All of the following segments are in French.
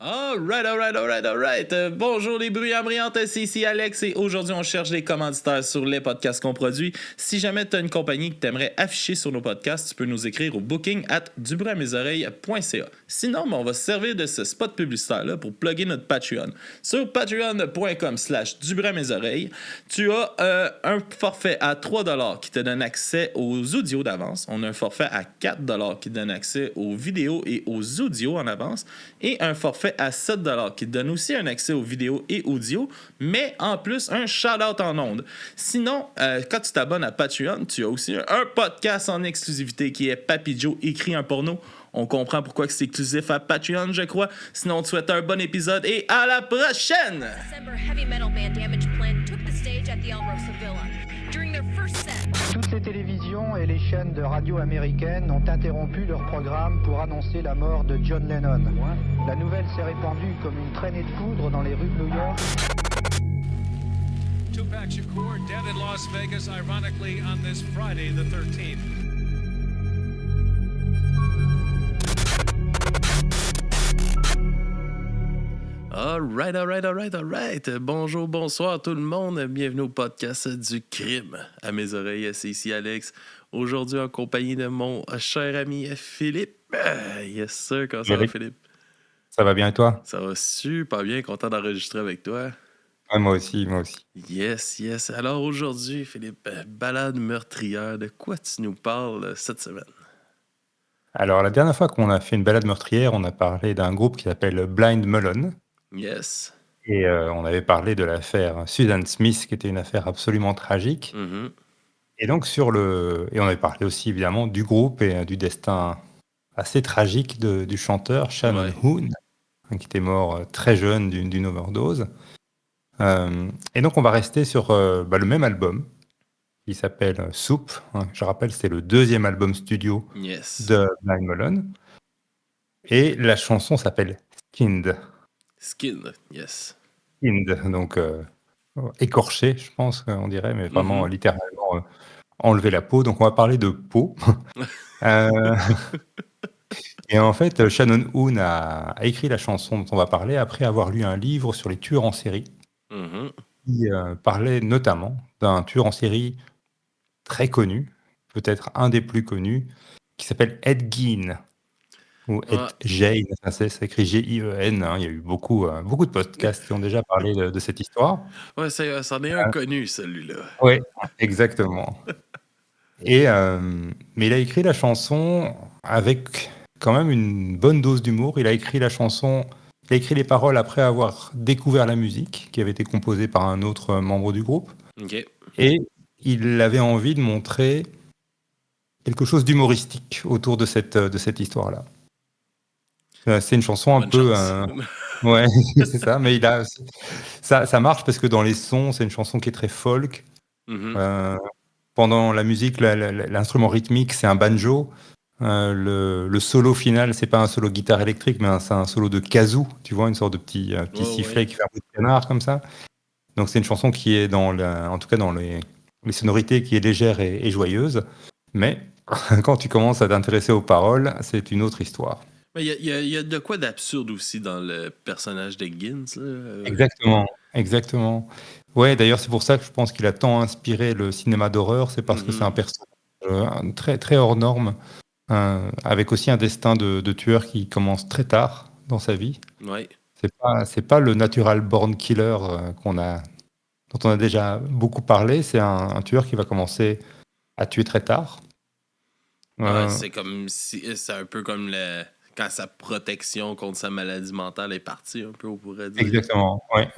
Alright. Bonjour les bruyants brillantes, c'est ici Alex et aujourd'hui on cherche des commanditaires sur les podcasts qu'on produit. Si jamais tu as une compagnie que tu aimerais afficher sur nos podcasts, tu peux nous écrire au booking@dubruitmesoreilles.ca. Sinon, on va se servir de ce spot publicitaire-là pour plugger notre Patreon. Sur patreon.com/dubruitmesoreilles, tu as un forfait à 3$ qui te donne accès aux audios d'avance. On a un forfait à 4$ qui te donne accès aux vidéos et aux audios en avance. Et un forfait à 7$ qui te donne aussi un accès aux vidéos et audio, mais en plus un shout-out en ondes. Sinon, quand tu t'abonnes à Patreon, tu as aussi un podcast en exclusivité qui est Papy Joe écrit un porno. On comprend pourquoi c'est exclusif à Patreon, je crois. Sinon, on te souhaite un bon épisode et à la prochaine! Toutes les télévisions et les chaînes de radio américaines ont interrompu leur programme pour annoncer la mort de John Lennon. La nouvelle s'est répandue comme une traînée de foudre dans les rues de New York. Tupac Shakur dead in Las Vegas, ironically on this Friday the 13th. Alright. Bonjour, bonsoir tout le monde. Bienvenue au podcast du crime. À mes oreilles, c'est ici Alex. Aujourd'hui en compagnie de mon cher ami Philippe. Yes sir, comment ça va Philippe? Ça va bien et toi? Ça va super bien, content d'enregistrer avec toi. Ouais, moi aussi. Yes. Alors aujourd'hui, Philippe, balade meurtrière, de quoi tu nous parles cette semaine? Alors, la dernière fois qu'on a fait une balade meurtrière, on a parlé d'un groupe qui s'appelle Blind Melon. Yes. Et on avait parlé de l'affaire Susan Smith, qui était une affaire absolument tragique. Mm-hmm. Et donc, et on avait parlé aussi, évidemment, du groupe et du destin assez tragique du chanteur Shannon Hoon, qui était mort très jeune d'une overdose. Et donc, on va rester sur le même album, qui s'appelle Soup. Je rappelle, c'est le deuxième album studio de Blind Melon. Et la chanson s'appelle Skinned. Yes. Skinned, donc écorché, je pense qu'on dirait, mais vraiment littéralement enlever la peau. Donc on va parler de peau. Et en fait, Shannon Hoon a écrit la chanson dont on va parler après avoir lu un livre sur les tueurs en série. Qui parlait notamment d'un tueur en série très connu, peut-être un des plus connus, qui s'appelle Ed Gein. Ou Ed Gein, ça s'écrit G-I-E-N. Il y a eu beaucoup de podcasts qui ont déjà parlé de cette histoire. Ouais, c'en est un connu, celui-là. Oui, exactement. Mais il a écrit la chanson avec quand même une bonne dose d'humour. Il a écrit les paroles après avoir découvert la musique, qui avait été composée par un autre membre du groupe. Okay. Et il avait envie de montrer quelque chose d'humoristique autour de cette histoire-là. C'est une chanson un peu... Ouais, c'est ça, mais ça marche parce que dans les sons, c'est une chanson qui est très folk. Pendant la musique, l'instrument rythmique, c'est un banjo. Le solo final, c'est pas un solo guitare électrique, mais c'est un solo de kazoo, tu vois, une sorte de petit sifflet qui fait un bruit de canard comme ça. Donc c'est une chanson qui est en tout cas dans les sonorités, qui est légère et joyeuse. Mais quand tu commences à t'intéresser aux paroles, c'est une autre histoire. Il y a de quoi d'absurde aussi dans le personnage de Gins. Exactement. Ouais, d'ailleurs, c'est pour ça que je pense qu'il a tant inspiré le cinéma d'horreur, c'est parce que c'est un personnage très, très hors norme, avec aussi un destin de tueur qui commence très tard dans sa vie. Ouais. C'est pas le natural born killer dont on a déjà beaucoup parlé, c'est un tueur qui va commencer à tuer très tard. C'est un peu comme quand sa protection contre sa maladie mentale est partie, un peu, on pourrait dire. Exactement, ouais.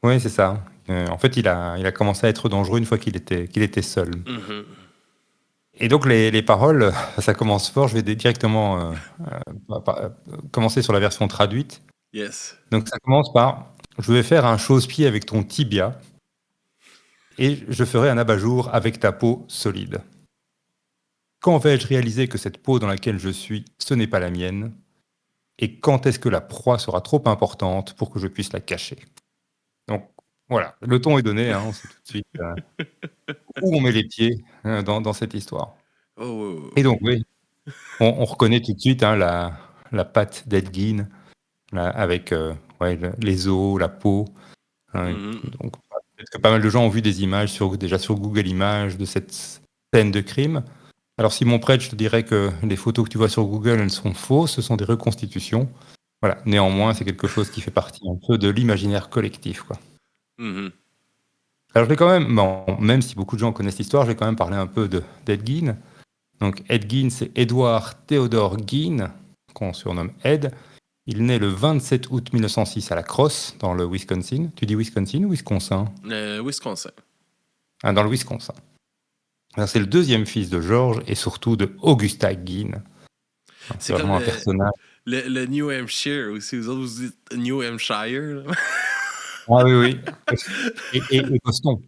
Oui, c'est ça. En fait, il a commencé à être dangereux une fois qu'il était seul. Et donc, les paroles, ça commence fort. Je vais directement commencer sur la version traduite. Yes. Donc, ça commence par « Je vais faire un chausse-pied avec ton tibia et je ferai un abat-jour avec ta peau solide. Quand vais-je réaliser que cette peau dans laquelle je suis, ce n'est pas la mienne? Et quand est-ce que la proie sera trop importante pour que je puisse la cacher ?» Donc, voilà, le ton est donné, on sait tout de suite où on met les pieds dans cette histoire. Et donc, oui, on reconnaît tout de suite la patte d'Ed Gein, là, avec les os, la peau. Hein. Mhm. Donc, peut-être que pas mal de gens ont vu des images déjà sur Google Images de cette scène de crime. Alors, Simon Prêtre, je te dirais que les photos que tu vois sur Google, elles sont fausses, ce sont des reconstitutions. Voilà. Néanmoins, c'est quelque chose qui fait partie un peu de l'imaginaire collectif, quoi. Mhm. Alors, je vais quand même, bon, même si beaucoup de gens connaissent l'histoire, je vais quand même parler un peu d'Ed Gein. Donc, Ed Gein, c'est Edward Theodore Gein, qu'on surnomme Ed. Il naît le 27 août 1906 à La Crosse, dans le Wisconsin. Tu dis Wisconsin ou Wisconsin? Wisconsin. Ah, dans le Wisconsin. Alors, c'est le deuxième fils de George et surtout de Augusta Gein. C'est C'est comme vraiment un personnage. le New Hampshire aussi. Vous autres, vous dites New Hampshire. Là. Ah oui, oui. Et Boston.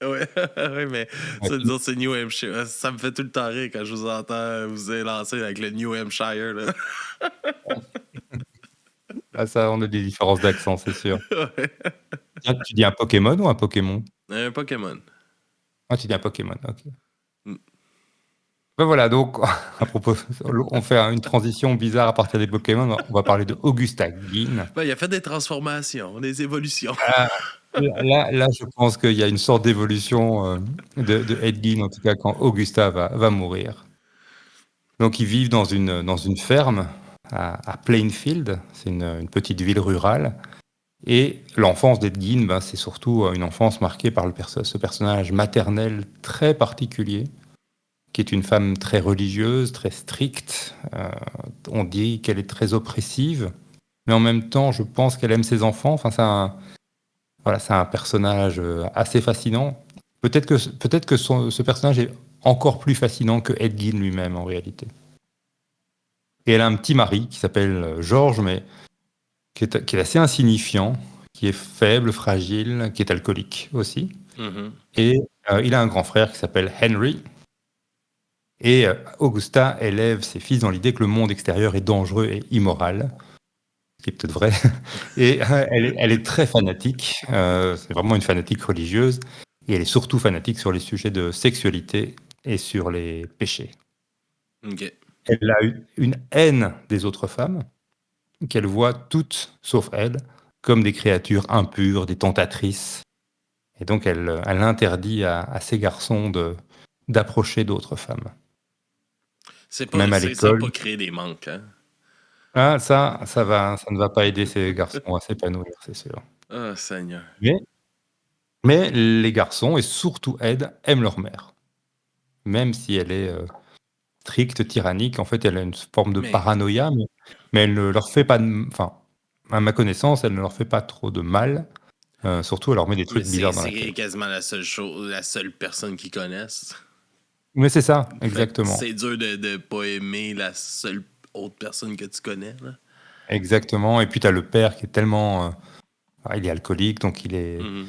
Ouais, ouais, mais Ouais. ça, nous autres, c'est New Hampshire. Ça me fait tout le temps rire quand je vous entends vous élancer avec le New Hampshire. Là. Ah, ça, on a des différences d'accent, c'est sûr. Ouais. Tiens, tu dis un Pokémon ou un Pokémon? Un Pokémon. Ah, tu dis un Pokémon, ok. Mm. Ben voilà, donc, à propos, on fait une transition bizarre à partir des Pokémon. On va parler de Augusta Gein. Ben, il a fait des transformations, des évolutions. Ah, là, je pense qu'il y a une sorte d'évolution de Ed Gein, en tout cas, quand Augusta va mourir. Donc, ils vivent dans une ferme à Plainfield. C'est une petite ville rurale. Et l'enfance d'Ed Gein, ben, c'est surtout une enfance marquée par ce personnage maternel très particulier, qui est une femme très religieuse, très stricte. On dit qu'elle est très oppressive, mais en même temps, je pense qu'elle aime ses enfants. Enfin, c'est un personnage assez fascinant. Peut-être que ce personnage est encore plus fascinant que Ed Gein lui-même, en réalité. Et elle a un petit mari qui s'appelle George, mais qui est assez insignifiant, qui est faible, fragile, qui est alcoolique aussi. Mhm. Et il a un grand frère qui s'appelle Henry. Et Augusta élève ses fils dans l'idée que le monde extérieur est dangereux et immoral, ce qui est peut-être vrai. Et elle est très fanatique, c'est vraiment une fanatique religieuse, et elle est surtout fanatique sur les sujets de sexualité et sur les péchés. OK. Elle a une haine des autres femmes, qu'elle voit toutes, sauf elle, comme des créatures impures, des tentatrices. Et donc elle interdit à ces garçons d'approcher d'autres femmes. Même à Ça va l'école. pas créer des manques, hein? Ah, ça ne va pas aider ces garçons à s'épanouir, c'est sûr. Ah, Seigneur. Mais les garçons, et surtout Ed, aiment leur mère. Même si elle est stricte, tyrannique, en fait, elle a une forme de Mais, paranoïa, mais elle ne leur fait pas enfin, à ma connaissance, elle ne leur fait pas trop de mal. Surtout, elle leur met des mais trucs bizarres dans la c'est tête. quasiment la seule chose, la seule personne qu'ils connaissent. Mais c'est ça, Fait que exactement. c'est dur de pas aimer la seule autre personne que tu connais, là. Exactement. Et puis, tu as le père qui est tellement... il est alcoolique, donc Mhm.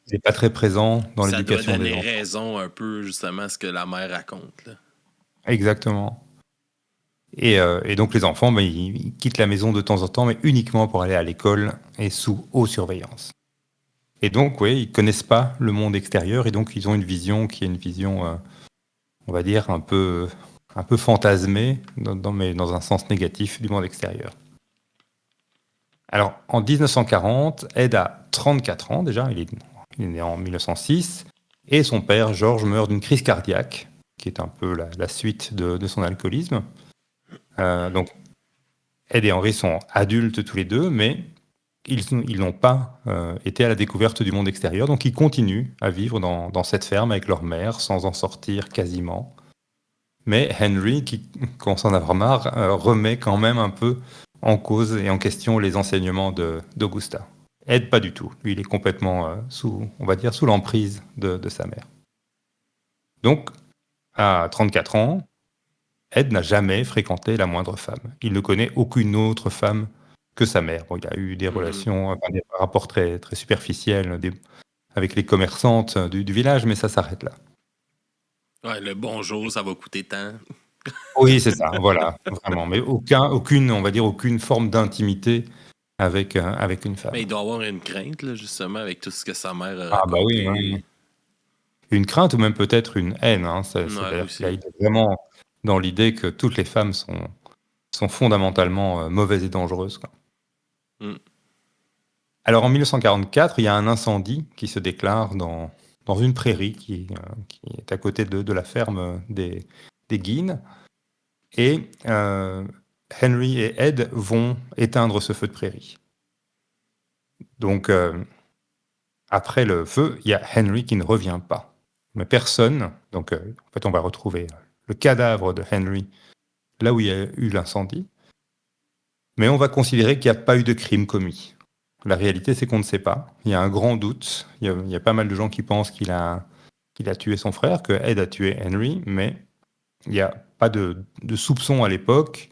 il est pas très présent dans Ça doit l'éducation des donner enfants. raison un peu, justement, à ce que la mère raconte, là. Exactement. Et donc les enfants, ben, ils quittent la maison de temps en temps, mais uniquement pour aller à l'école et sous haute surveillance. Et donc, oui, ils connaissent pas le monde extérieur, et donc ils ont une vision qui est une vision, on va dire, un peu fantasmée, mais dans un sens négatif du monde extérieur. Alors, en 1940, Ed a 34 ans déjà, il est né en 1906, et son père, George, meurt d'une crise cardiaque, qui est un peu la suite de son alcoolisme. Donc, Ed et Henry sont adultes tous les deux, mais ils n'ont pas été à la découverte du monde extérieur, donc ils continuent à vivre dans cette ferme avec leur mère, sans en sortir quasiment. Mais Henry, qui commence à en avoir marre, remet quand même un peu en cause et en question les enseignements d'Augusta. Ed, pas du tout. Lui, il est complètement on va dire, sous l'emprise de sa mère. Donc, à 34 ans, Ed n'a jamais fréquenté la moindre femme. Il ne connaît aucune autre femme que sa mère. Bon, il a eu des relations, des rapports très, très superficiels avec les commerçantes du village, mais ça s'arrête là. Ouais, le bonjour, ça va coûter tant. Oui, c'est ça, voilà, vraiment. Mais on va dire, aucune forme d'intimité avec une femme. Mais il doit avoir une crainte, là, justement, avec tout ce que sa mère a Ah bah oui, raconté. oui. Une crainte ou même peut-être une haine. Hein. Ouais, C'est-à-dire aussi. qu'il est vraiment dans l'idée que toutes les femmes sont fondamentalement mauvaises et dangereuses, quoi. Alors en 1944, il y a un incendie qui se déclare dans une prairie qui est à côté de la ferme des Guines. Et Henry et Ed vont éteindre ce feu de prairie. Donc après le feu, il y a Henry qui ne revient pas. Mais personne, donc en fait on va retrouver le cadavre de Henry là où il y a eu l'incendie, mais on va considérer qu'il n'y a pas eu de crime commis. La réalité, c'est qu'on ne sait pas. Il y a un grand doute. Il y a pas mal de gens qui pensent qu'il a tué son frère, que Ed a tué Henry, mais il n'y a pas de soupçon à l'époque.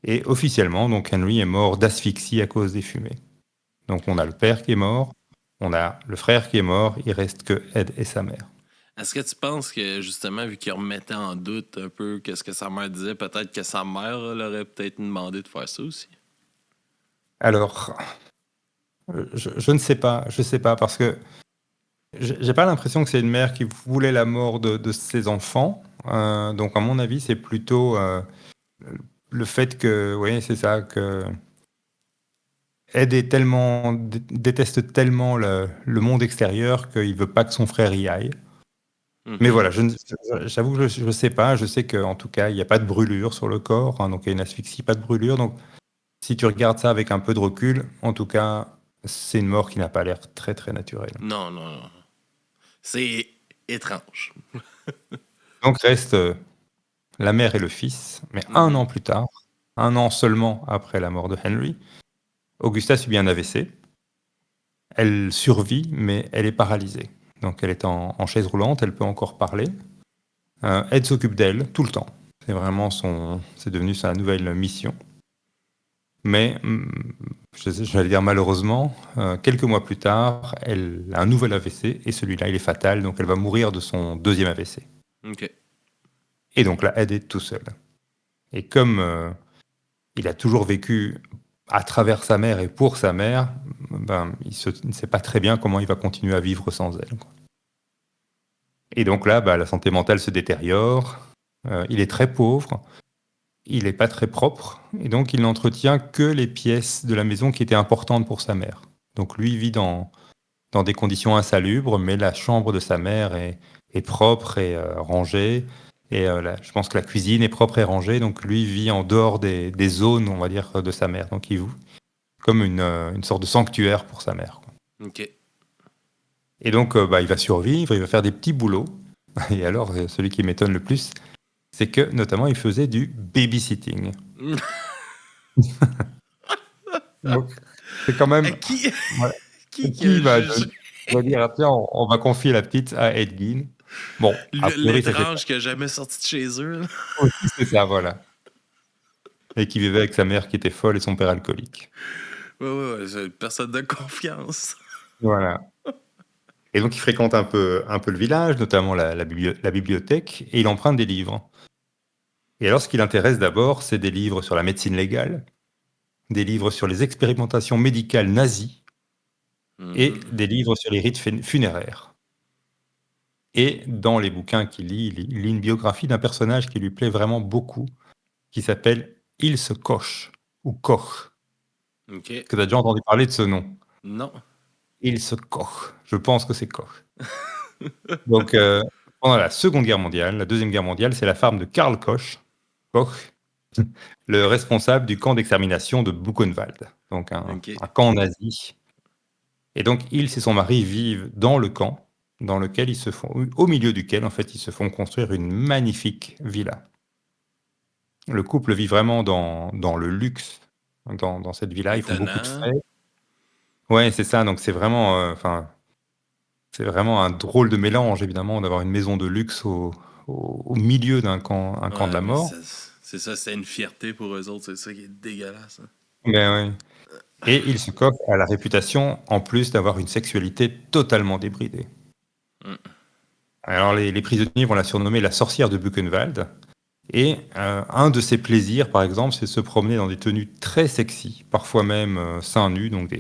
Et officiellement, donc Henry est mort d'asphyxie à cause des fumées. Donc on a le père qui est mort, on a le frère qui est mort, il reste que Ed et sa mère. Est-ce que tu penses que, justement, vu qu'il remettait en doute un peu qu'est-ce que sa mère disait, peut-être que sa mère l'aurait peut-être demandé de faire ça aussi? Alors, je ne sais pas, parce que j'ai pas l'impression que c'est une mère qui voulait la mort de ses enfants. Donc à mon avis, c'est plutôt le fait que, oui, c'est ça, que Ed déteste tellement le monde extérieur qu'il veut pas que son frère y aille. Mais voilà, j'avoue que je ne sais pas. Je sais qu'en tout cas, il n'y a pas de brûlure sur le corps, hein, donc il y a une asphyxie, pas de brûlure. Donc si tu regardes ça avec un peu de recul, en tout cas, c'est une mort qui n'a pas l'air très très naturelle. Non. C'est étrange. Donc reste la mère et le fils, mais un an plus tard, un an seulement après la mort de Henry, Augusta subit un AVC. Elle survit, mais elle est paralysée. Donc elle est en chaise roulante, elle peut encore parler. Ed s'occupe d'elle tout le temps. C'est devenu sa nouvelle mission. Mais, j'allais dire malheureusement, quelques mois plus tard, elle a un nouvel AVC, et celui-là, il est fatal, donc elle va mourir de son deuxième AVC. OK. Et donc là, Ed est tout seul. Et comme il a toujours vécu à travers sa mère et pour sa mère, il ne sait pas très bien comment il va continuer à vivre sans elle, quoi. Et donc là, la santé mentale se détériore, il est très pauvre, il n'est pas très propre, et donc il n'entretient que les pièces de la maison qui étaient importantes pour sa mère. Donc lui vit dans des conditions insalubres, mais la chambre de sa mère est propre et rangée. Et je pense que la cuisine est propre et rangée, donc lui vit en dehors des zones, on va dire, de sa mère. Donc il vit comme une sorte de sanctuaire pour sa mère, quoi. OK. Et donc il va survivre, il va faire des petits boulots. Et alors, celui qui m'étonne le plus, c'est que notamment il faisait du babysitting. Donc, c'est quand même... Qui voilà. qui va dire, tiens, on va confier la petite à Ed Gein. Bon, a priori, l'étrange qui a jamais sorti de chez eux, là. aussi, c'est ça, voilà. Et qui vivait avec sa mère qui était folle et son père alcoolique. Ouais, c'est une personne de confiance. Voilà. Et donc il fréquente un peu le village, notamment la bibliothèque, et il emprunte des livres. Et alors ce qui l'intéresse d'abord, c'est des livres sur la médecine légale, des livres sur les expérimentations médicales nazies, et des livres sur les rites funéraires. Et dans les bouquins qu'il lit, il lit une biographie d'un personnage qui lui plaît vraiment beaucoup, qui s'appelle Ilse Koch, ou Koch. OK. Est-ce que tu as déjà entendu parler de ce nom? Non. Ilse Koch. Je pense que c'est Koch. Donc, pendant la Seconde Guerre mondiale, la Deuxième Guerre mondiale, c'est la femme de Karl Koch, le responsable du camp d'extermination de Buchenwald, donc un camp nazi. Et donc, Ilse et son mari vivent dans le camp, au milieu duquel, en fait, ils se font construire une magnifique villa. Le couple vit vraiment dans le luxe, dans cette villa. Ils font beaucoup de fêtes. Ouais, c'est ça. Donc, c'est vraiment, c'est vraiment un drôle de mélange, évidemment, d'avoir une maison de luxe au milieu d'un camp, camp de la mort. C'est ça, c'est une fierté pour eux autres. C'est ça qui est dégueulasse, hein. Ben oui. Et Ilse Koch a la réputation, en plus, d'avoir une sexualité totalement débridée. Alors, les prisonniers vont la surnommer la sorcière de Buchenwald. Et un de ses plaisirs, par exemple, c'est de se promener dans des tenues très sexy, parfois même seins nus, donc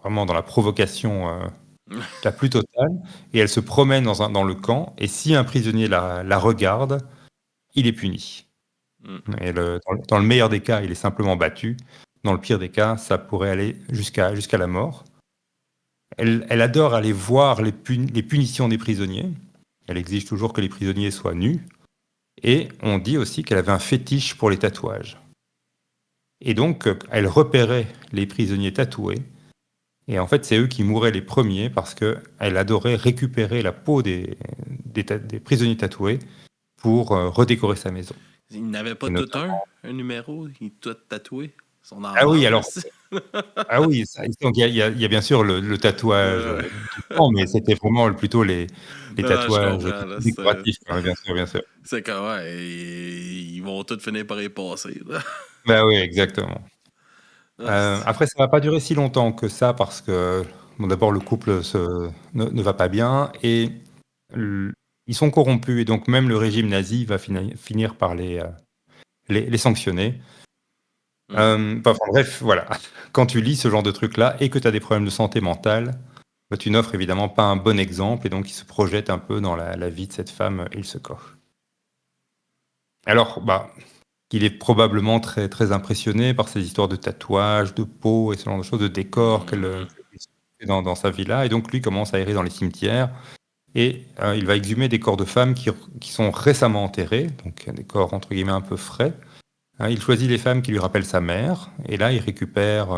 vraiment dans la provocation la plus totale. Et elle se promène dans le camp, et si un prisonnier la regarde, il est puni. Et dans le meilleur des cas, il est simplement battu. Dans le pire des cas, ça pourrait aller jusqu'à la mort. elle adore aller voir les punitions des prisonniers. Elle exige toujours que les prisonniers soient nus. Et on dit aussi qu'elle avait un fétiche pour les tatouages. Et donc, elle repérait les prisonniers tatoués. Et en fait, c'est eux qui mouraient les premiers parce qu'elle adorait récupérer la peau des prisonniers tatoués pour redécorer sa maison. Il n'avait pas Et tout notamment- un numéro, il est tout tatoué. Son Ah oui, alors, aussi. ah oui, donc il y a bien sûr le tatouage du sang, mais c'était vraiment plutôt les Non, je tatouages comprends. Là, décoratifs, hein, bien sûr, bien sûr. c'est comme, ouais, ils vont tous finir par y passer. Là. Bah oui, exactement. Ah, Après, ça va pas durer si longtemps que ça parce que, bon, d'abord, le couple ne va pas bien et l- ils sont corrompus et donc même le régime nazi va finir par les sanctionner. Enfin, bref, voilà. Quand tu lis ce genre de truc-là et que tu as des problèmes de santé mentale, bah, tu n'offres évidemment pas un bon exemple et donc il se projette un peu dans la vie de cette femme, Ilse Koch. Alors, bah, il est probablement très, très impressionné par ces histoires de tatouages, de peau et ce genre de choses, de décors qu'elle fait dans sa villa. Et donc, lui commence à errer dans les cimetières et il va exhumer des corps de femmes qui sont récemment enterrés, donc des corps entre guillemets un peu frais. Il choisit les femmes qui lui rappellent sa mère et là, il récupère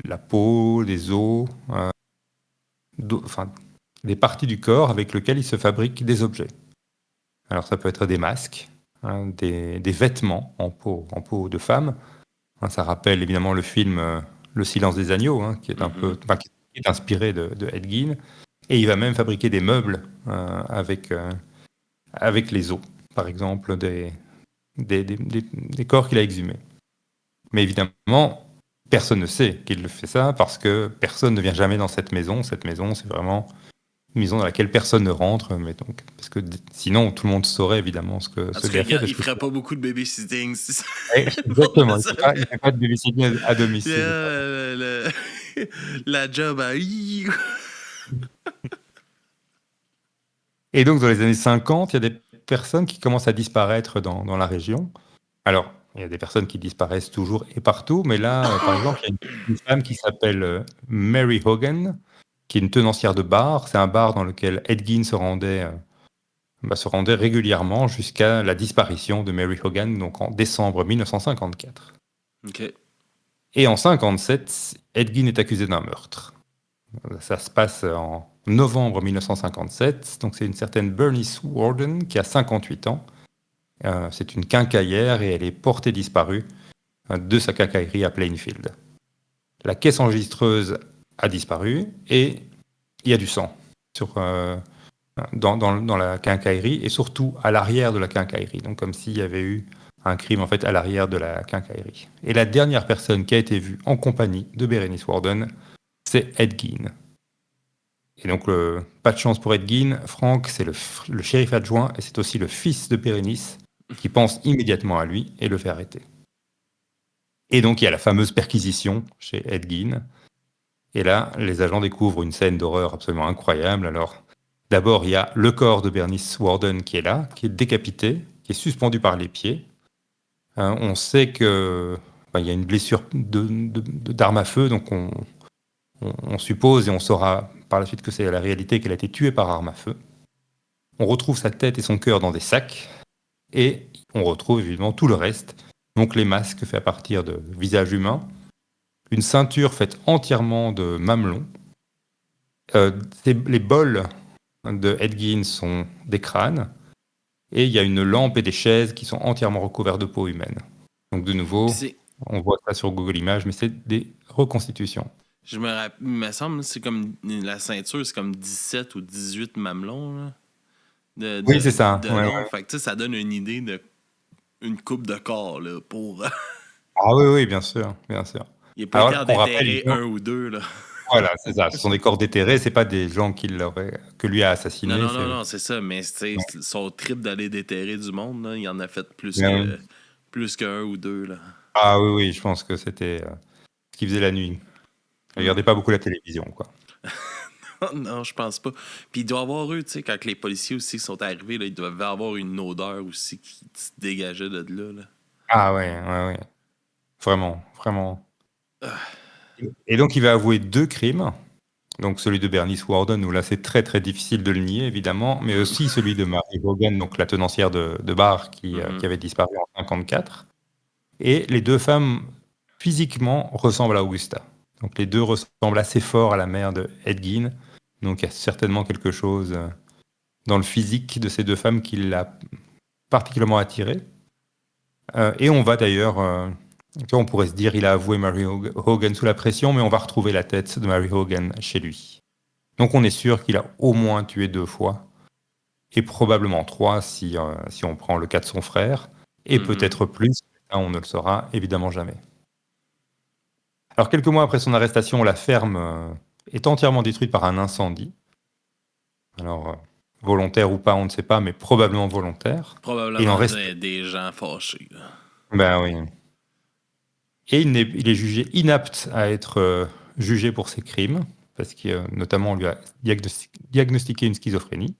la peau, les os, enfin, des parties du corps avec lesquelles il se fabrique des objets. Alors, ça peut être des masques, des vêtements en peau de femme. Ça rappelle évidemment le film Le silence des agneaux, qui est un peu, enfin, qui est inspiré de Ed Gein. Et il va même fabriquer des meubles avec les os, par exemple, des corps qu'il a exhumés. Mais évidemment, personne ne sait qu'il fait ça parce que personne ne vient jamais dans cette maison. Cette maison, c'est vraiment une maison dans laquelle personne ne rentre. Mais donc, parce que sinon, tout le monde saurait évidemment ce Parce gars fait. qu'il ferait pas beaucoup de babysitting. Si ça- Exactement, ça- il fait pas de babysitting à domicile. la job à Et donc, dans les années 50, il y a des personnes qui commencent à disparaître dans la région. Alors, il y a des personnes qui disparaissent toujours et partout, mais là, par exemple, il y a une femme qui s'appelle Mary Hogan, qui est une tenancière de bar. C'est un bar dans lequel Ed Gein se rendait régulièrement jusqu'à la disparition de Mary Hogan, donc en décembre 1954. OK. Et en 1957, Ed Gein est accusé d'un meurtre. Ça se passe en novembre 1957, donc c'est une certaine Bernice Warden qui a 58 ans. C'est une quincaillère et elle est portée disparue de sa quincaillerie à Plainfield. La caisse enregistreuse a disparu et il y a du sang dans la quincaillerie et surtout à l'arrière de la quincaillerie, donc comme s'il y avait eu un crime en fait à l'arrière de la quincaillerie. Et la dernière personne qui a été vue en compagnie de Berenice Warden, c'est Ed Gein. Et donc, pas de chance pour Ed Gein. Frank, c'est le shérif adjoint et c'est aussi le fils de Berenice qui pense immédiatement à lui et le fait arrêter. Et donc, il y a la fameuse perquisition chez Ed Gein. Et là, les agents découvrent une scène d'horreur absolument incroyable. Alors, d'abord, il y a le corps de Bernice Warden qui est là, qui est décapité, qui est suspendu par les pieds. On sait que il y a une blessure d'arme à feu, donc on suppose et on saura par la suite que c'est la réalité qu'elle a été tuée par arme à feu. On retrouve sa tête et son cœur dans des sacs et on retrouve évidemment tout le reste. Donc les masques faits à partir de visages humains, une ceinture faite entièrement de mamelons. Les bols de Ed Gein sont des crânes et il y a une lampe et des chaises qui sont entièrement recouvertes de peau humaine. Donc de nouveau, on voit ça sur Google Images, mais c'est des reconstitutions. Il me semble c'est comme la ceinture, c'est comme 17 ou 18 mamelons. Là, oui, c'est ça. De long. Ouais. Fait que ça donne une idée de une coupe de corps là, pour. Ah oui, bien sûr, bien sûr. Il n'est pas clair d'enterrer un ou deux. Là. Voilà, c'est ça. Ce sont des corps déterrés, c'est pas des gens que lui a assassinés. Non, c'est ça. Mais son trip d'aller déterrer du monde, là, il en a fait plus qu'un ou deux. Là. Ah oui, je pense que c'était ce qu'il faisait la nuit. Il regardait pas beaucoup la télévision, quoi. Non, je pense pas. Puis il doit y avoir eu, tu sais, quand les policiers aussi sont arrivés, là, ils doivent avoir une odeur aussi qui se dégageait de là. Ah ouais. Vraiment. Et donc il va avouer 2 crimes. Donc celui de Bernice Worden, où là c'est très très difficile de le nier évidemment, mais aussi celui de Mary Hogan, donc la tenancière de bar qui avait disparu en 54. Et les deux femmes physiquement ressemblent à Augusta. Donc les deux ressemblent assez fort à la mère de Ed Gein. Donc il y a certainement quelque chose dans le physique de ces deux femmes qui l'a particulièrement attiré. Et on va d'ailleurs, on pourrait se dire il a avoué Mary Hogan sous la pression, mais on va retrouver la tête de Mary Hogan chez lui. Donc on est sûr qu'il a au moins tué 2 fois, et probablement 3 si on prend le cas de son frère, et peut-être plus, on ne le saura évidemment jamais. Alors quelques mois après son arrestation, la ferme est entièrement détruite par un incendie. Alors volontaire ou pas, on ne sait pas, mais probablement volontaire. Probablement Il en reste des gens fâchés. Là. Ben oui. Et il est jugé inapte à être jugé pour ses crimes, parce que notamment on lui a diagnostiqué une schizophrénie.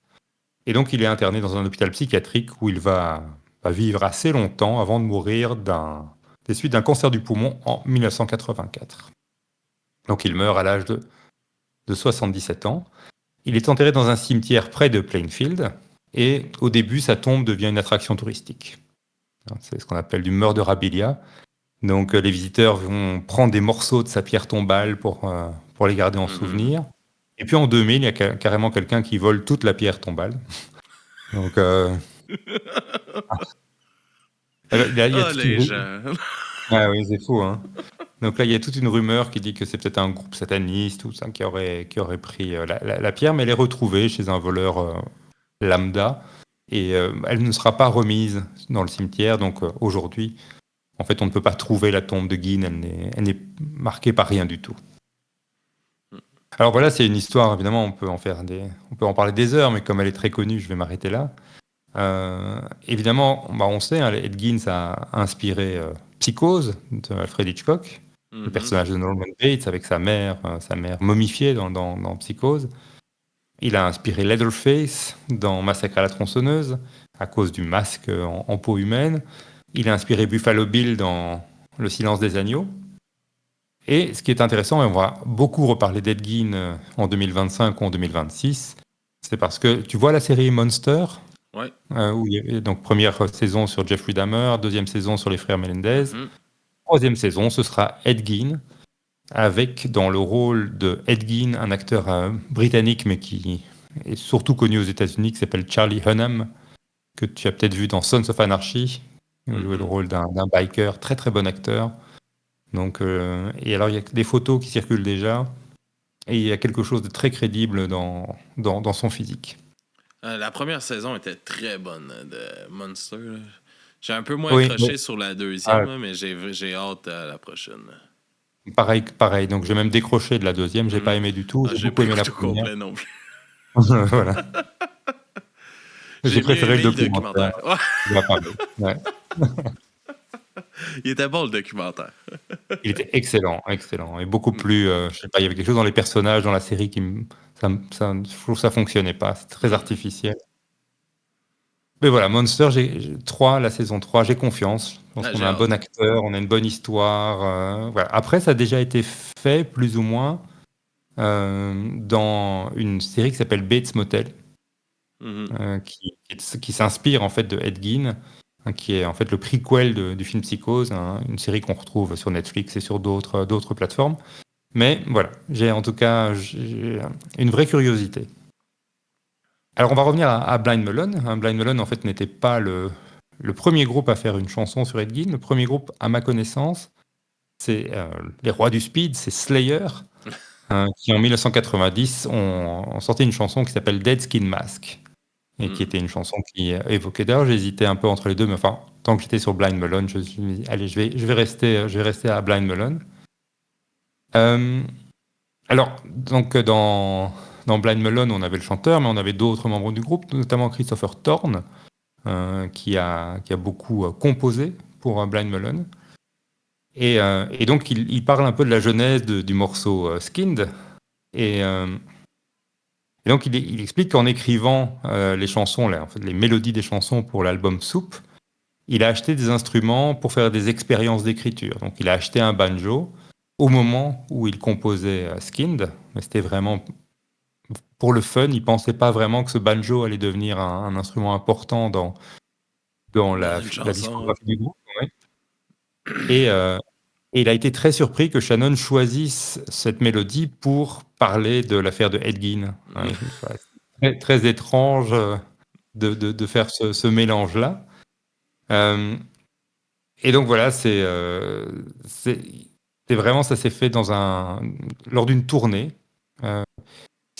Et donc il est interné dans un hôpital psychiatrique où il va vivre assez longtemps avant de mourir des suites d'un cancer du poumon en 1984. Donc il meurt à l'âge de 77 ans. Il est enterré dans un cimetière près de Plainfield, et au début sa tombe devient une attraction touristique. C'est ce qu'on appelle du murderabilia. Donc les visiteurs vont prendre des morceaux de sa pierre tombale pour les garder en souvenir. Et puis en 2000, il y a carrément quelqu'un qui vole toute la pierre tombale. Donc il y a les gens. Ah oui, c'est fou, hein. Donc là, il y a toute une rumeur qui dit que c'est peut-être un groupe sataniste ou ça qui aurait pris la pierre, mais elle est retrouvée chez un voleur lambda, et elle ne sera pas remise dans le cimetière. Donc aujourd'hui, en fait, on ne peut pas trouver la tombe de Gein, elle n'est marquée par rien du tout. Alors voilà, c'est une histoire, évidemment, on peut en parler des heures, mais comme elle est très connue, je vais m'arrêter là. Évidemment, on sait, Ed Gein, ça a inspiré Psychose de Alfred Hitchcock, le personnage de Norman Bates avec sa mère momifiée dans Psychose. Il a inspiré Leatherface dans Massacre à la tronçonneuse, à cause du masque en peau humaine. Il a inspiré Buffalo Bill dans Le silence des agneaux. Et ce qui est intéressant, et on va beaucoup reparler d'Ed Gein en 2025 ou en 2026, c'est parce que tu vois la série Monster, ouais. Où il y a, donc première saison sur Jeffrey Dahmer, deuxième saison sur les frères Melendez, troisième saison ce sera Ed Gein, avec dans le rôle de Ed Gein un acteur britannique mais qui est surtout connu aux États-Unis, qui s'appelle Charlie Hunnam, que tu as peut-être vu dans Sons of Anarchy. Il jouait le rôle d'un biker, très très bon acteur. Donc, et alors il y a des photos qui circulent déjà, et il y a quelque chose de très crédible dans son physique. La première saison était très bonne de Monster. Là. J'ai un peu moins accroché sur la deuxième, mais j'ai hâte à la prochaine. Pareil. Donc j'ai même décroché de la deuxième, j'ai pas aimé du tout. J'ai beaucoup aimé la première. complet non plus. Voilà. J'ai préféré le documentaire. Ouais. Il était bon le documentaire. Il était excellent, et beaucoup plus. Je sais pas, il y avait quelque chose dans les personnages, dans la série je trouve que ça fonctionnait pas. C'est très artificiel. Mais voilà, Monster, la saison 3, j'ai confiance. Je pense qu'on a un bon acteur, on a une bonne histoire. Voilà. Après, ça a déjà été fait, plus ou moins, dans une série qui s'appelle Bates Motel, qui s'inspire en fait de Ed Gein, qui est en fait le prequel du film Psychose, une série qu'on retrouve sur Netflix et sur d'autres plateformes. Mais voilà, j'ai en tout cas une vraie curiosité. Alors on va revenir à Blind Melon. Blind Melon en fait n'était pas le premier groupe à faire une chanson sur Ed Gein. Le premier groupe, à ma connaissance, c'est les Rois du Speed, c'est Slayer, qui en 1990 ont sorti une chanson qui s'appelle Dead Skin Mask, et qui était une chanson qui évoquait, d'ailleurs j'hésitais un peu entre les deux, mais enfin tant que j'étais sur Blind Melon, je me suis dit allez, je vais rester à Blind Melon. Alors donc dans Blind Melon, on avait le chanteur, mais on avait d'autres membres du groupe, notamment Christopher Thorne, qui a beaucoup composé pour Blind Melon. Et donc, il parle un peu de la genèse du morceau Skinned. Et donc, il explique qu'en écrivant les chansons, les mélodies des chansons pour l'album Soup, il a acheté des instruments pour faire des expériences d'écriture. Donc, il a acheté un banjo au moment où il composait Skinned, mais c'était vraiment pour le fun. Il pensait pas vraiment que ce banjo allait devenir un instrument important dans Dans une la chanson. discographie du groupe. Ouais. Et il a été très surpris que Shannon choisisse cette mélodie pour parler de l'affaire de Ed Gein. Hein. Voilà, c'est très étrange de faire ce mélange-là. Et donc voilà, c'est vraiment, ça s'est fait lors d'une tournée. Euh,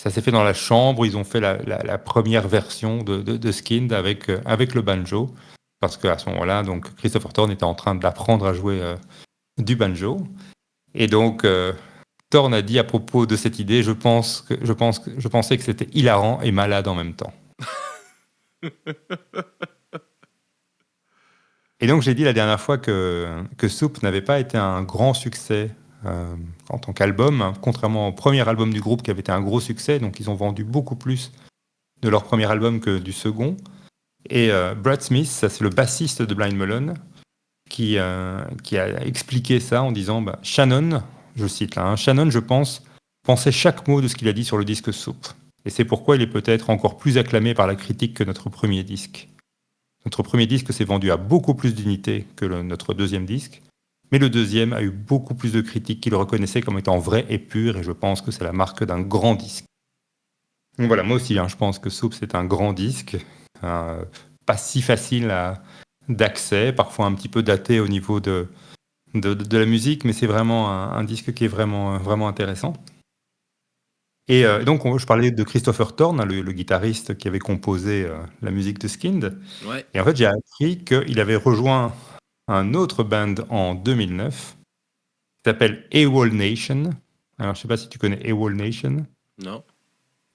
Ça s'est fait dans la chambre. Ils ont fait la première version de Skinned avec le banjo. Parce qu'à ce moment-là, donc, Christopher Thorne était en train d'apprendre à jouer du banjo. Et donc, Thorne a dit à propos de cette idée, je pensais que c'était hilarant et malade en même temps. Et donc, j'ai dit la dernière fois que Soup n'avait pas été un grand succès en tant qu'album, hein, contrairement au premier album du groupe qui avait été un gros succès. Donc, ils ont vendu beaucoup plus de leur premier album que du second. Et Brad Smith, ça c'est le bassiste de Blind Melon, qui a expliqué ça en disant Shannon, je cite là, hein, Shannon, je pense, pensait chaque mot de ce qu'il a dit sur le disque Soup. Et c'est pourquoi il est peut-être encore plus acclamé par la critique que notre premier disque. Notre premier disque s'est vendu à beaucoup plus d'unités que notre deuxième disque, mais le deuxième a eu beaucoup plus de critiques qui le reconnaissaient comme étant vrai et pur, et je pense que c'est la marque d'un grand disque. Donc voilà, moi aussi, hein, je pense que Soup c'est un grand disque, pas si facile d'accès, parfois un petit peu daté au niveau de la musique, mais c'est vraiment un disque qui est vraiment, vraiment intéressant. Et donc, je parlais de Christopher Thorne, hein, le guitariste qui avait composé la musique de Skinned. Ouais. Et en fait, j'ai appris qu'il avait rejoint un autre band en 2009 qui s'appelle AWOL Nation. Alors, je ne sais pas si tu connais AWOL Nation. Non.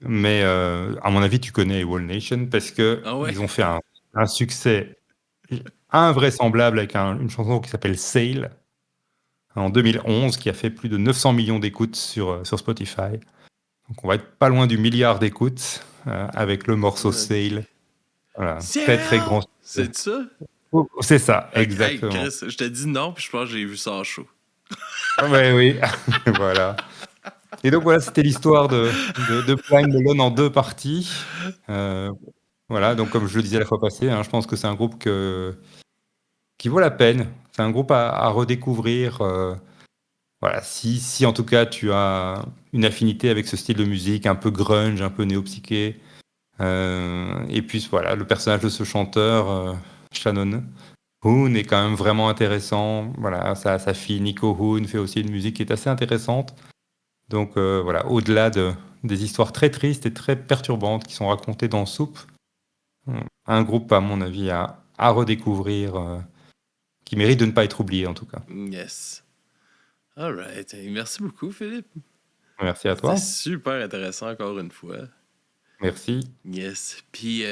Mais à mon avis, tu connais AWOL Nation parce qu'ils ont fait un succès invraisemblable avec une chanson qui s'appelle Sail en 2011 qui a fait plus de 900 millions d'écoutes sur Spotify. Donc on va être pas loin du milliard d'écoutes avec le morceau Sail. Voilà, très très grand. C'est ça? Oh, c'est ça, exactement. Hey, Chris, je t'ai dit non, puis je pense que j'ai vu ça en show. Ouais, oui, voilà. Et donc voilà, c'était l'histoire de Blind Melon en deux parties. Voilà, donc comme je le disais la fois passée, hein, je pense que c'est un groupe qui vaut la peine. C'est un groupe à redécouvrir. Voilà, si en tout cas tu as une affinité avec ce style de musique un peu grunge, un peu néo-psyché. Et puis voilà, le personnage de ce chanteur, Shannon Hoon, est quand même vraiment intéressant. Voilà, sa fille Nico Hoon fait aussi une musique qui est assez intéressante. Donc voilà, au-delà des histoires très tristes et très perturbantes qui sont racontées dans Soup, un groupe, à mon avis, à redécouvrir, qui mérite de ne pas être oublié, en tout cas. Yes. All right. Merci beaucoup, Philippe. Merci à toi. C'était super intéressant, encore une fois. Merci. Yes. Puis,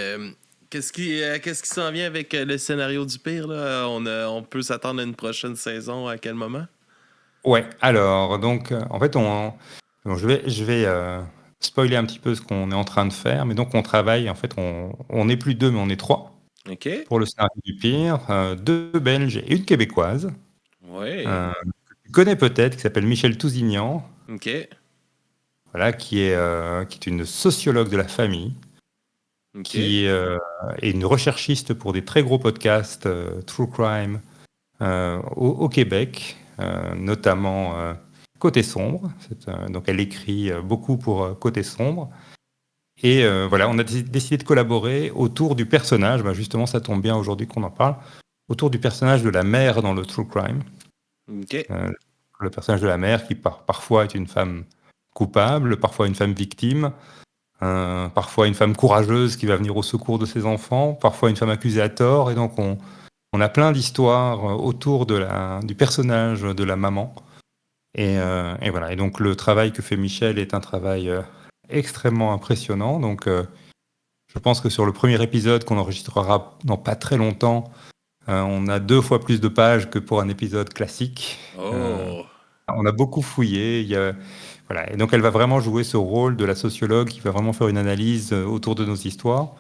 qu'est-ce qui s'en vient avec le scénario du pire, là? On peut s'attendre à une prochaine saison à quel moment? Ouais, alors, donc, en fait, je vais spoiler un petit peu ce qu'on est en train de faire, mais donc on travaille, en fait, on n'est plus deux, mais on est trois. OK. Pour le scénario du pire, deux Belges et une Québécoise. Ouais. Que tu connais peut-être, qui s'appelle Michel Tousignan. OK. Voilà, qui est une sociologue de la famille, OK. qui est une recherchiste pour des très gros podcasts True Crime au Québec, notamment Côté Sombre. Donc elle écrit beaucoup pour Côté Sombre. Et voilà, on a décidé de collaborer autour du personnage, justement ça tombe bien aujourd'hui qu'on en parle, autour du personnage de la mère dans le True Crime. OK. Le personnage de la mère qui parfois est une femme coupable, parfois une femme victime, parfois une femme courageuse qui va venir au secours de ses enfants, parfois une femme accusée à tort. Et donc on a plein d'histoires autour du personnage de la maman. Et voilà. Et donc le travail que fait Michel est un travail extrêmement impressionnant. Donc je pense que sur le premier épisode qu'on enregistrera dans pas très longtemps, on a 2 fois plus de pages que pour un épisode classique. Oh! On a beaucoup fouillé. Voilà. Et donc elle va vraiment jouer ce rôle de la sociologue qui va vraiment faire une analyse autour de nos histoires.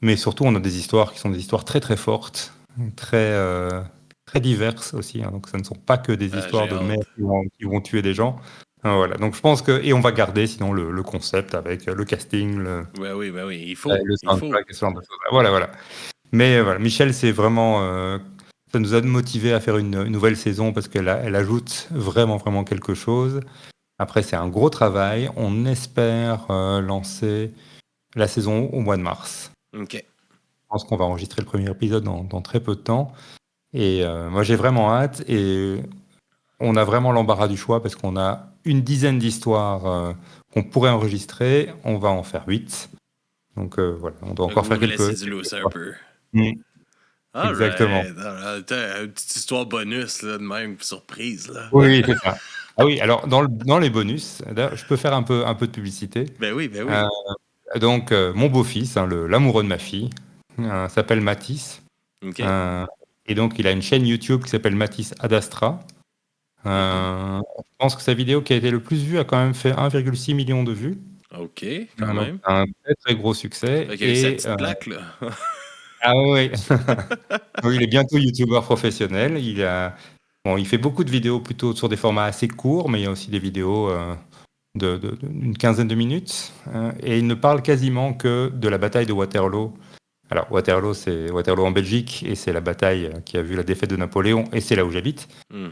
Mais surtout, on a des histoires qui sont des histoires très très fortes, très très diverses aussi, hein, donc ce ne sont pas que des histoires J'ai de mères hâte. qui vont tuer des gens. Voilà, donc je pense que... Et on va garder sinon le concept avec le casting, Ben oui, le il faut. soundtrack et ce genre de choses. Voilà, voilà. Mais voilà, Michel, c'est vraiment... ça nous a motivé à faire une nouvelle saison parce elle ajoute vraiment, vraiment quelque chose. Après, c'est un gros travail. On espère lancer la saison au mois de mars. OK. Je pense qu'on va enregistrer le premier épisode dans très peu de temps. Et moi, j'ai vraiment hâte. Et on a vraiment l'embarras du choix parce qu'on a une dizaine d'histoires qu'on pourrait enregistrer. On va en faire 8. Donc voilà, on doit encore Vous faire vous laissez quelques... du lousse un peu. Mm, All exactement. right. T'as une petite histoire bonus, là, de même, surprise, là. Oui, c'est ça. Ah oui, alors dans les bonus, d'ailleurs, je peux faire un peu de publicité. Ben oui. Euh, donc, mon beau-fils, hein, l'amoureux de ma fille, s'appelle Mathis. OK. Et donc, il a une chaîne YouTube qui s'appelle Mathis Adastra. Je pense que sa vidéo qui a été le plus vue a quand même fait 1,6 million de vues. OK, quand Donc, même. un très, très gros succès. Fait qu'il a eu sa petite plaque, là. Ah oui, oui, il est bientôt youtubeur professionnel. Bon, il fait beaucoup de vidéos plutôt sur des formats assez courts, mais il y a aussi des vidéos d'une quinzaine de minutes. Et il ne parle quasiment que de la bataille de Waterloo. Alors, Waterloo, c'est Waterloo en Belgique, et c'est la bataille qui a vu la défaite de Napoléon, et c'est là où j'habite. Hmm.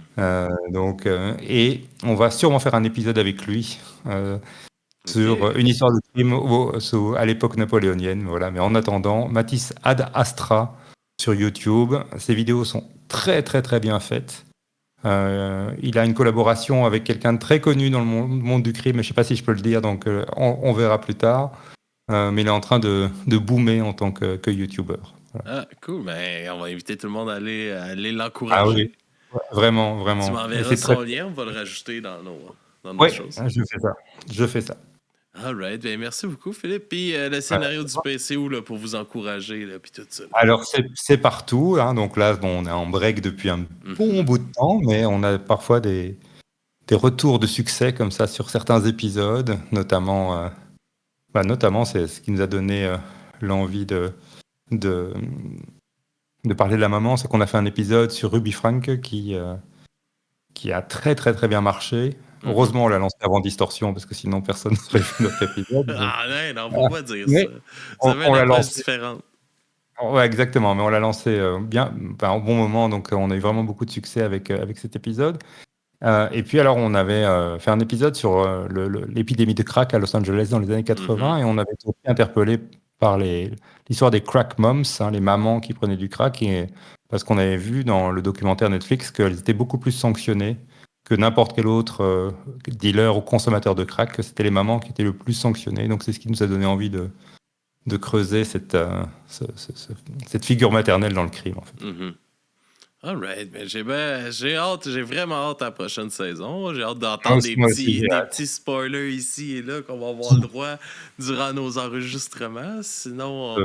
Et on va sûrement faire un épisode avec lui sur une histoire de crime à l'époque napoléonienne. Voilà. Mais en attendant, Mathis Ad Astra sur YouTube. Ses vidéos sont très, très, très bien faites. Il a une collaboration avec quelqu'un de très connu dans le monde du crime, mais je ne sais pas si je peux le dire, donc on verra plus tard. Mais il est en train de boomer en tant que YouTuber. Voilà. Ah, cool. Ben, on va inviter tout le monde à aller Ah l'encourager. oui, vraiment, Tu vraiment. Et m'enverras c'est très... son lien, on va le rajouter dans nos Oui, choses. je fais ça. All right. Ben, merci beaucoup, Philippe. Puis le scénario du PCU, là, pour vous encourager, là, puis tout ça. Alors, c'est partout, hein. Donc là, bon, on est en break depuis un bon bout de temps, mais on a parfois des retours de succès comme ça sur certains épisodes, notamment c'est ce qui nous a donné l'envie de parler de la maman, c'est qu'on a fait un épisode sur Ruby Frank qui a très très très bien marché. Heureusement, on l'a lancé avant Distorsion parce que sinon personne n'aurait vu notre épisode. Ah non, faut pas dire Mais ça. Vous avez on une l'a approche lancé. différente. Ouais, exactement, mais on l'a lancé bien, au bon moment, donc on a eu vraiment beaucoup de succès avec cet épisode. Et puis alors, on avait fait un épisode sur l'épidémie de crack à Los Angeles dans les années 80, et on avait été interpellé par l'histoire des crack moms, hein, les mamans qui prenaient du crack, parce qu'on avait vu dans le documentaire Netflix qu'elles étaient beaucoup plus sanctionnées que n'importe quel autre dealer ou consommateur de crack, que c'était les mamans qui étaient le plus sanctionnées. Donc c'est ce qui nous a donné envie de creuser cette figure maternelle dans le crime, en fait. All right. Ben, j'ai vraiment hâte à la prochaine saison. J'ai hâte Moi d'entendre aussi, j'ai hâte. petits spoilers ici et là qu'on va avoir le droit durant nos enregistrements. Sinon,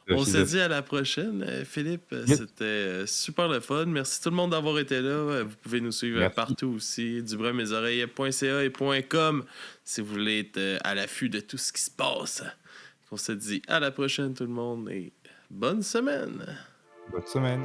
on se dit à la prochaine. Philippe, Yes. c'était super le fun. Merci tout le monde d'avoir été là. Vous pouvez nous suivre Merci. partout aussi. Dubrunsmesoreilles.ca et .com si vous voulez être à l'affût de tout ce qui se passe. On se dit à la prochaine tout le monde et bonne semaine. Bonne semaine.